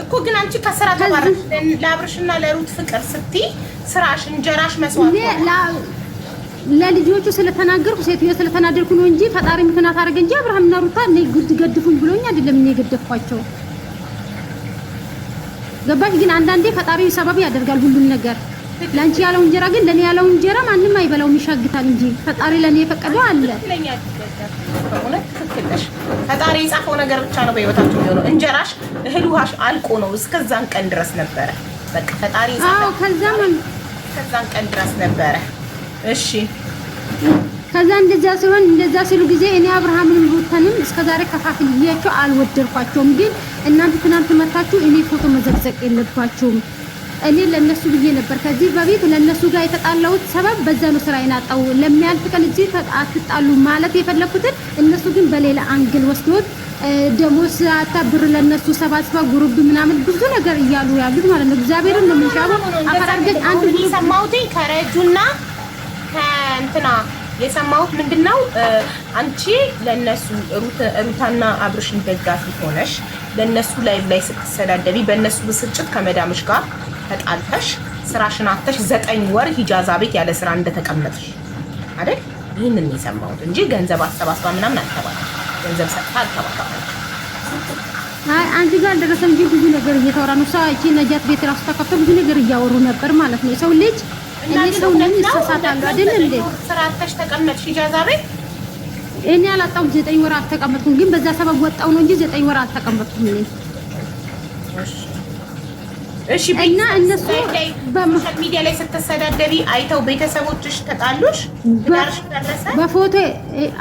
እኮ ግን አንቺ ከስራ ተባረሽ ለአብርሽና ለሩት ፍቅር ስትይ ስራሽ እንጀራሽ መስዋዕት ለልጆቹ ስለተናገርኩ ሴትዮ ስለተናደርኩ ነው እንጂ ፈጣሪ ምክንያት አደረገ እንጂ አብርሃምና ሩታ እኔ ግድ ገድፉኝ ብሎኝ አይደለም እኔ ገደፍኳቸው። ገባሽ? ግን አንዳንዴ ፈጣሪ ሰበብ ያደርጋል ሁሉን ነገር። ለአንቺ ያለው እንጀራ ግን ለኔ ያለው እንጀራ ማንም አይበላውም ይሻግታል እንጂ ፈጣሪ ለኔ የፈቀደው አለ። ፈጣሪ የጻፈው ነገር ብቻ ነው በህይወታችሁ የሚሆነው። እንጀራሽ እህል ውሃሽ አልቆ ነው እስከዛን ቀን ድረስ ነበረ። በቃ ፈጣሪ የጻፈው ከዛን ቀን ድረስ ነበረ። እሺ ከዛ እንደዛ ሲሉ ጊዜ እኔ አብርሃምን ሩተንም እስከዛሬ ከፋፍልያቸው አልወደድኳቸውም። ግን እናንተ ትናንት መታችሁ እኔ ፎቶ መዘግዘቅ የለባችሁም። እኔ ለነሱ ብዬ ነበር ከዚህ በፊት ለነሱ ጋር የተጣላሁት ሰበብ በዛ ነው ስራዬን አጣው። ለሚያልፍ ቀን እዚህ አትጣሉ ማለት የፈለኩትን እነሱ ግን በሌላ አንግል ወስዶት ደሞዝ አታብር ለነሱ ሰባስባ ጉሩብ ምናምን ብዙ ነገር እያሉ ያሉት ማለት ነው። እግዚአብሔርን ነው የምንሻው። አፈራርገን አንድ ሰማሁት ከረጁና ከእንትና የሰማሁት ምንድነው አንቺ ለነሱ ሩታና አብርሽን ደጋፊ ሆነሽ ለነሱ ላይ ስትሰዳደቢ በእነሱ ብስጭት ከመዳምሽ ጋር ተጣልተሽ ስራሽን አጥተሽ 9 ወር ሂጃዛ ቤት ያለ ስራ እንደተቀመጥሽ አይደል? ይሄንን የሰማሁት እንጂ ገንዘብ አሰባስባ ምናምን አልተባለም። ገንዘብ ሰጥታ አልተባለም። አንቺ ጋር ደረሰም እንጂ ብዙ ነገር እየተወራ ነው። እቺ ነጃት ቤት ራሱ ተከፍቶ ብዙ ነገር እያወሩ ነበር ማለት ነው። ሰው ልጅ እኔ ሰው ነኝ ይሳሳታሉ አይደል እንዴ? ስራ አጥተሽ ተቀመጥሽ ሂጃዛ ቤት። እኔ አላጣሁም 9 ወር አልተቀመጥኩም። ግን በዛ ሰበብ ወጣው ነው እንጂ 9 ወር አልተቀመጥኩም እኔ። እሺ እና እነሱ በሶሻል ሚዲያ ላይ ስትሰዳደቢ አይተው ቤተሰቦችሽ ተጣሉሽ? በፎቶ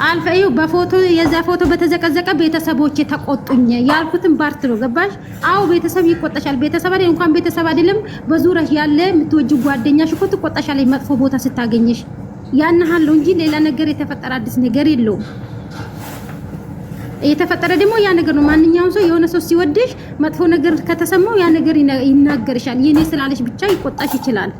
አልፈዩ በፎቶ የዛ ፎቶ በተዘቀዘቀ ቤተሰቦች ተቆጡኝ ያልኩትን ባርት ነው። ገባሽ? አዎ ቤተሰብ ይቆጣሻል። ቤተሰብ አይደል እንኳን ቤተሰብ አይደለም በዙሪያሽ ያለ የምትወጂው ጓደኛሽ እኮ ትቆጣሻለች መጥፎ ቦታ ስታገኝሽ። ያንሃለው እንጂ ሌላ ነገር የተፈጠረ አዲስ ነገር የለውም። የተፈጠረ ደግሞ ያ ነገር ነው። ማንኛውም ሰው የሆነ ሰው ሲወድሽ መጥፎ ነገር ከተሰማው ያ ነገር ይናገርሻል። የኔ ስላለሽ ብቻ ይቆጣሽ ይችላል።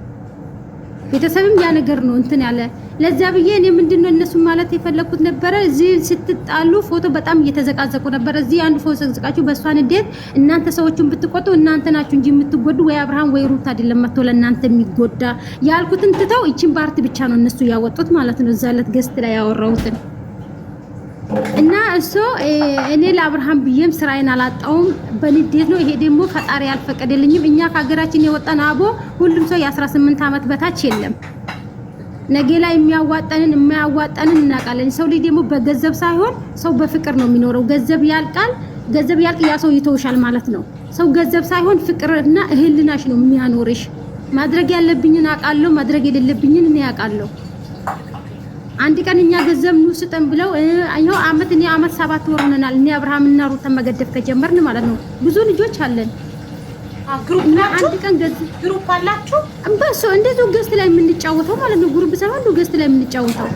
ቤተሰብም ያ ነገር ነው እንትን ያለ ለዛ ብዬ እኔ ምንድነው እነሱ ማለት የፈለኩት ነበር። እዚህ ስትጣሉ ፎቶ በጣም እየተዘቃዘቁ ነበር። እዚህ አንድ ፎቶ ዘቅዝቃችሁ በሷን እንዴት እናንተ ሰዎችን ብትቆጡ እናንተ ናችሁ እንጂ የምትጎዱ ወይ አብርሃም ወይ ሩት አይደለም መጥቶ ለእናንተ የሚጎዳ ያልኩትን ትተው እቺን ፓርት ብቻ ነው እነሱ ያወጡት ማለት ነው። እዛ ዕለት ገስት ላይ ያወራሁትን እና እሱ እኔ ለአብርሃም ብዬም ስራዬን አላጣውም በንዴት ነው። ይሄ ደግሞ ፈጣሪ ያልፈቀደልኝም። እኛ ከሀገራችን የወጣን አቦ ሁሉም ሰው የ18 አመት በታች የለም። ነገ ላይ የሚያዋጣንን የማያዋጣንን እናውቃለን። ሰው ልጅ ደግሞ በገንዘብ ሳይሆን ሰው በፍቅር ነው የሚኖረው። ገንዘብ ያልቃል። ገንዘብ ያልቅ ያ ሰው ይተውሻል ማለት ነው። ሰው ገንዘብ ሳይሆን ፍቅርና እህልናሽ ነው የሚያኖርሽ። ማድረግ ያለብኝን አውቃለሁ፣ ማድረግ የሌለብኝን እኔ አውቃለሁ። አንድ ቀን እኛ ገንዘብ ነው ስጠን ብለው አይው አመት 7 ወር ሆነናል። እኔ አብርሃምና ሩት መገደፍ ከጀመርን ማለት ነው። ብዙ ልጆች አለን። ግሩፕ ናችሁ? አንድ ቀን ግሩፕ አላችሁ? በሱ እንደዚህ ገስት ላይ የምንጫወተው ማለት ነው። ግሩፕ ሳይሆን ገስት ላይ የምንጫወተው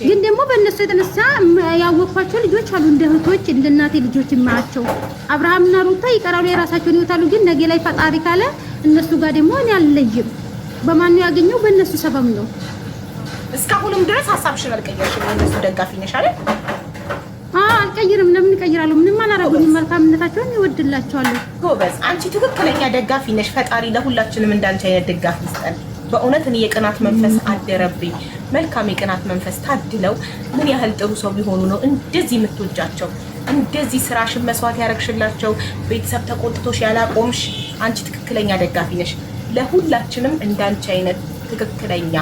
ግን ደግሞ በእነሱ የተነሳ ያወቅኳቸው ልጆች አሉ። እንደ እህቶች እንደ እናቴ ልጆች የማያቸው አብርሃምና ሩታ ይቀራሉ፣ የራሳቸውን ይወጣሉ። ግን ነገ ላይ ፈጣሪ ካለ እነሱ ጋር ደግሞ እኔ አልለይም። በማን ያገኘው በእነሱ ሰበብ ነው። እስካሁንም ድረስ ሀሳብሽን አልቀየርሽም። እነሱ ደጋፊ ነሽ አይደል? አልቀይርም። ለምን እቀይራለሁ? ምንም አላረጉኝም። መልካምነታቸውን ይወድላቸዋለሁ። ጎበዝ፣ አንቺ ትክክለኛ ደጋፊ ነሽ። ፈጣሪ ለሁላችንም እንዳንቺ አይነት ደጋፊ ይስጠን። በእውነት እኔ የቅናት መንፈስ አደረብኝ። መልካም የቅናት መንፈስ ታድለው ምን ያህል ጥሩ ሰው ቢሆኑ ነው እንደዚህ የምትወጃቸው፣ እንደዚህ ስራሽን መስዋዕት ያረግሽላቸው፣ ቤተሰብ ተቆጥቶሽ ያላቆምሽ። አንቺ ትክክለኛ ደጋፊ ነሽ። ለሁላችንም እንዳንቺ አይነት ትክክለኛ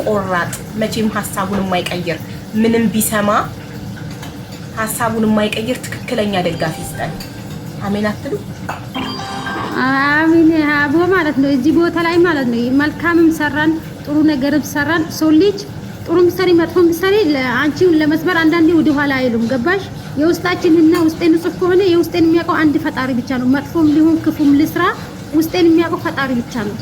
ቆራጥ፣ መቼም ሀሳቡን የማይቀይር ምንም ቢሰማ ሀሳቡን የማይቀይር ትክክለኛ ደጋፊ ይስጠን። አሜን አትሉ? አሜን አቦ ማለት ነው። እዚህ ቦታ ላይ ማለት ነው መልካምም ሰራን ጥሩ ነገርም ሰራን። ሰው ልጅ ጥሩ ምሳሌ መጥፎ ምሳሌ አንቺውን ለመስበር አንዳንዴ ወደ ኋላ አይሉም። ገባሽ? የውስጣችንና ውስጤን ጽፍ ከሆነ የውስጤን የሚያውቀው አንድ ፈጣሪ ብቻ ነው። መጥፎም ሊሆን ክፉም ልስራ ውስጤን የሚያውቀው ፈጣሪ ብቻ ነው።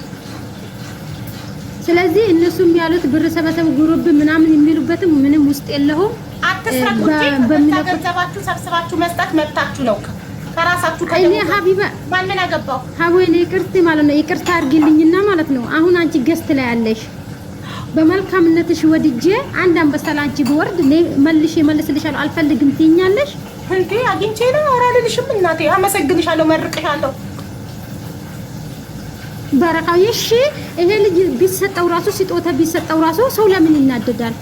ስለዚህ እነሱም ያሉት ብር ሰበሰብ ጉሩብ ምናምን የሚሉበትም ምንም ውስጥ የለውም። አትስራቁ። ገንዘባችሁ ሰብስባችሁ መስጠት መብታችሁ ነው። ከራሳችሁ እኔ ሀቢባ ማንን አገባው ሀቦኔ ይቅርታ ማለት ነው። ይቅርታ አድርጊልኝና ማለት ነው አሁን አንቺ ገስት ላይ ያለሽ በመልካምነትሽ ወድጄ አንድ አንበሳ ላንቺ ብወርድ መልሼ መልስልሻለሁ። አልፈልግም ትይኛለሽ። እንዴ አግኝቼ ነው አራልልሽም እናቴ አመሰግንሻለሁ መርቅሻለሁ በረካው እሺ ይሄ ልጅ ቢሰጠው ራሱ ሲጦታ ቢሰጠው ራሱ ሰው ለምን ይናደዳል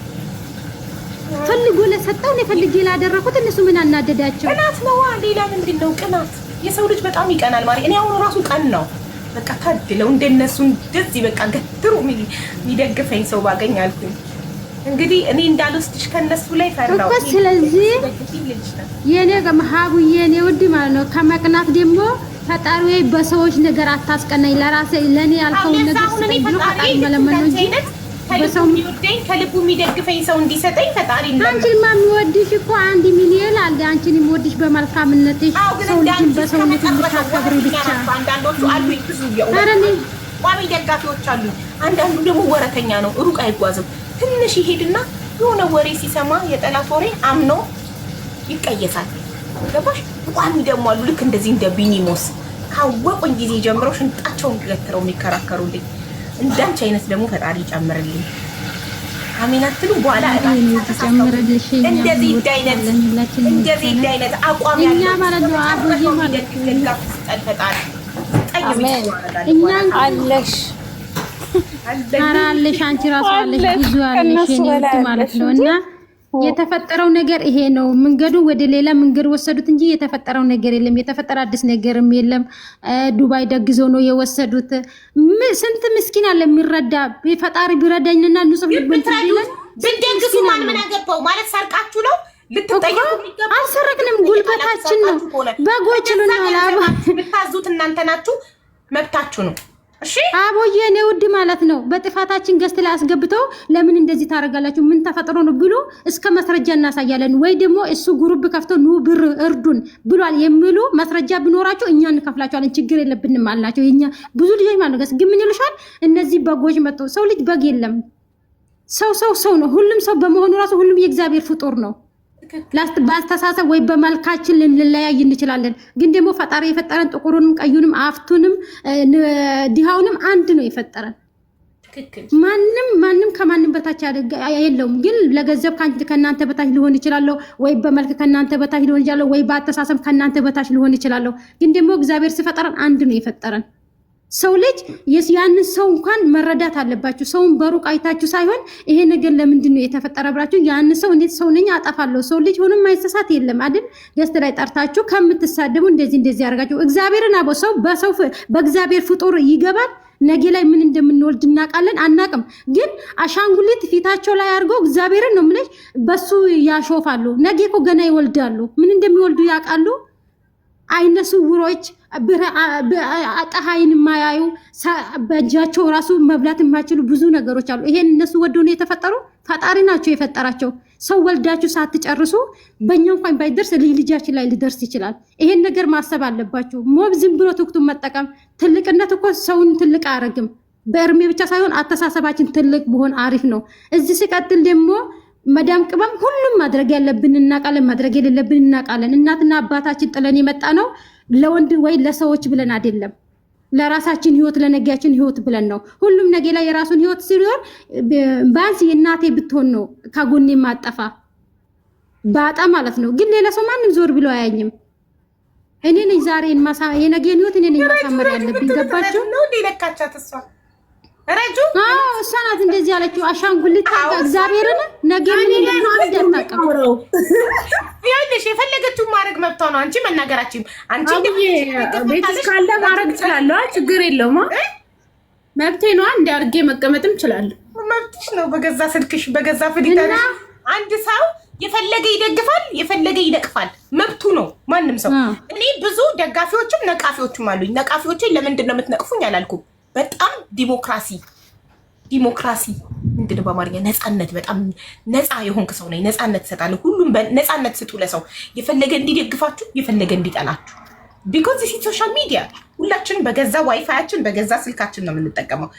ፈልጎ ለሰጠው ነው ፈልጌ ላደረኩት እነሱ ምን አናደዳቸው ቅናት ነው ሌላ ምንድነው ቅናት የሰው ልጅ በጣም ይቀናል ማለት እኔ አሁን ራሱ ቀን ነው በቃ ታድለው እንደነሱ እንደዚህ በቃ ገትሩ የሚደግፈኝ ሰው ባገኝ አልኩኝ እንግዲህ እኔ እንዳልወስድሽ ከነሱ ላይ ፈራው እኮ ስለዚህ የኔ ከመሃቡዬ የኔ ውድ ማለት ነው ከመቅናት ደግሞ ፈጣሪዬ በሰዎች ነገር አታስቀናኝ ለራሴ ለኔ ያልከው ነገር ስለሆነ ፈጣሪ መለመን እንጂ በሰው የሚወደኝ ከልቡ የሚደግፈኝ ሰው እንዲሰጠኝ ፈጣሪ ነው አንቺን ማሚወድሽ እኮ 1 ሚሊዮን አለ አንቺን የሚወድሽ በመልካምነትሽ ሰው ልጅን በሰውነት የምታከብሪ ብቻ አንዳንዶቹ አሉ ብዙ ቋሚ ደጋፊዎች አሉ አንዳንዱ ደግሞ ወረተኛ ነው ሩቅ አይጓዝም ትንሽ ይሄድና የሆነ ወሬ ሲሰማ የጠላት ወሬ አምኖ ይቀየሳል ገባሽ ቋሚ ደግሞ አሉ ልክ እንደዚህ እንደ ቢኒሞስ ካወቁኝ ጊዜ ጀምረው ሽንጣቸውን ገትረው የሚከራከሩልኝ እንዳንቺ አይነት ደግሞ ፈጣሪ ይጨምርልኝ አሜን አትሉ በኋላ ጨምርልሽ እንደዚህ አይነት አቋም ያለው እኛ ማለት ነው አቡዬ ማለት ነው ፈጣሪ እኛ አለሽ አራለሽ አንቺ ራስ አለሽ ብዙ አለሽ የኔ ማለት ነውና የተፈጠረው ነገር ይሄ ነው መንገዱ ወደ ሌላ መንገድ ወሰዱት እንጂ የተፈጠረው ነገር የለም የተፈጠረ አዲስ ነገርም የለም ዱባይ ደግዞ ነው የወሰዱት ስንት ምስኪን አለ የሚረዳ ፈጣሪ ቢረዳኝና ንጹህ ልብ እንትን ብትደግሱ ማን ምን አገባው ማለት ሰርቃችሁ ነው ልትጠየቁ የሚገባው አልሰረቅንም ጉልበታችን ነው በጎች ነው አላባ ብታዙት እናንተ ናችሁ መብታችሁ ነው እሺ አቦዬ ነው ውድ ማለት ነው በጥፋታችን ገስት ላይ አስገብተው ለምን እንደዚህ ታረጋላችሁ ምን ተፈጥሮ ነው ብሎ እስከ መስረጃ እናሳያለን ወይ ደግሞ እሱ ግሩፕ ከፍቶ ኑ ብር እርዱን ብሏል የሚሉ መስረጃ ቢኖራቸው እኛ እንከፍላቸዋለን ችግር የለብንም አላቸው የኛ ብዙ ልጆች ማለት ነው ግን ምን ይሉሻል እነዚህ በጎች መጥቶ ሰው ልጅ በግ የለም ሰው ነው ሁሉም ሰው በመሆኑ ራሱ ሁሉም የእግዚአብሔር ፍጡር ነው ባስተሳሰብ ወይ በመልካችን ልንለያይ እንችላለን ግን ደግሞ ፈጣሪ የፈጠረን ጥቁሩንም ቀዩንም አፍቱንም ዲሃውንም አንድ ነው የፈጠረን ማንም ከማንም በታች የለውም ግን ለገንዘብ ከናንተ በታች ሊሆን ይችላል ወይ በመልክ ከናንተ በታች ሊሆን ይችላል ወይ በአስተሳሰብ ከናንተ በታች ሊሆን ይችላል ግን ደግሞ እግዚአብሔር ሲፈጠረን አንድ ነው የፈጠረን ሰው ልጅ ያንን ሰው እንኳን መረዳት አለባችሁ ሰውን በሩቅ አይታችሁ ሳይሆን ይሄ ነገር ለምንድን ነው የተፈጠረ ብላችሁ ያን ሰው እንዴት ሰው ነኝ አጠፋለሁ ሰው ልጅ ሆኖ ማይሰሳት የለም አይደል ገስት ላይ ጠርታችሁ ከምትሳደቡ እንደዚህ ያርጋችሁ እግዚአብሔርን አቦ ሰው በሰው በእግዚአብሔር ፍጡር ይገባል ነገ ላይ ምን እንደምንወልድ እናቃለን አናቅም ግን አሻንጉሊት ፊታቸው ላይ አድርገው እግዚአብሔርን ነው ምንሽ በሱ ያሾፋሉ ነገ እኮ ገና ይወልዳሉ ምን እንደሚወልዱ ያውቃሉ አይነ ስውሮች አጣሃይን ማያዩ በእጃቸው ራሱ መብላት የማይችሉ ብዙ ነገሮች አሉ ይሄን እነሱ ወደው ነው የተፈጠሩ ፈጣሪ ናቸው የፈጠራቸው ሰው ወልዳችሁ ሳትጨርሱ በእኛ እንኳን ባይደርስ ልጃችን ላይ ሊደርስ ይችላል ይሄን ነገር ማሰብ አለባችሁ ሞብ ዝም ብሎ ትክቱን መጠቀም ትልቅነት እኮ ሰውን ትልቅ አያረግም በእርሜ ብቻ ሳይሆን አተሳሰባችን ትልቅ ቢሆን አሪፍ ነው እዚህ ሲቀጥል ደግሞ መዳም ቅመም ሁሉም ማድረግ ያለብን እናቃለን ማድረግ የሌለብን እናቃለን እናትና አባታችን ጥለን የመጣ ነው ለወንድ ወይ ለሰዎች ብለን አይደለም ለራሳችን ህይወት ለነገያችን ህይወት ብለን ነው ሁሉም ነገ ላይ የራሱን ህይወት ሲኖር ባንስ የእናቴ ብትሆን ነው ከጎኔ ማጠፋ ባጣ ማለት ነው ግን ሌላ ሰው ማንም ዞር ብሎ አያኝም እኔ ነኝ ዛሬን የነገን ህይወት እኔ ነኝ ማሳመር ያለብኝ ገባችሁ ነው ለካቻት እሷ ረጁ እሷ ናት እንደዚህ ያለችው አሻንጉሊት እግዚአብሔርን ነገ ምን እንደምታቀምረው ያለሽ የፈለገችው ማድረግ መብቷ ነው አንቺ መናገራችን አንቺ ቤትሽ ካለ ማድረግ ትችላለህ ችግር የለውም መብቴ ነው እንደ አርጌ መቀመጥም ይችላል መብትሽ ነው በገዛ ስልክሽ በገዛ ፍዲታ አንድ ሰው የፈለገ ይደግፋል የፈለገ ይነቅፋል መብቱ ነው ማንም ሰው እኔ ብዙ ደጋፊዎችም ነቃፊዎችም አሉኝ ነቃፊዎችን ለምንድን ነው የምትነቅፉኝ አላልኩም በጣም ዲሞክራሲ ምንድነው በአማርኛ ነፃነት በጣም ነፃ የሆንክ ሰው ነኝ ነፃነት እሰጣለሁ ሁሉም ነፃነት ስጡ ለሰው የፈለገ እንዲደግፋችሁ የፈለገ እንዲጠላችሁ ቢኮዝ ሶሻል ሚዲያ ሁላችን በገዛ ዋይፋያችን በገዛ ስልካችን ነው የምንጠቀመው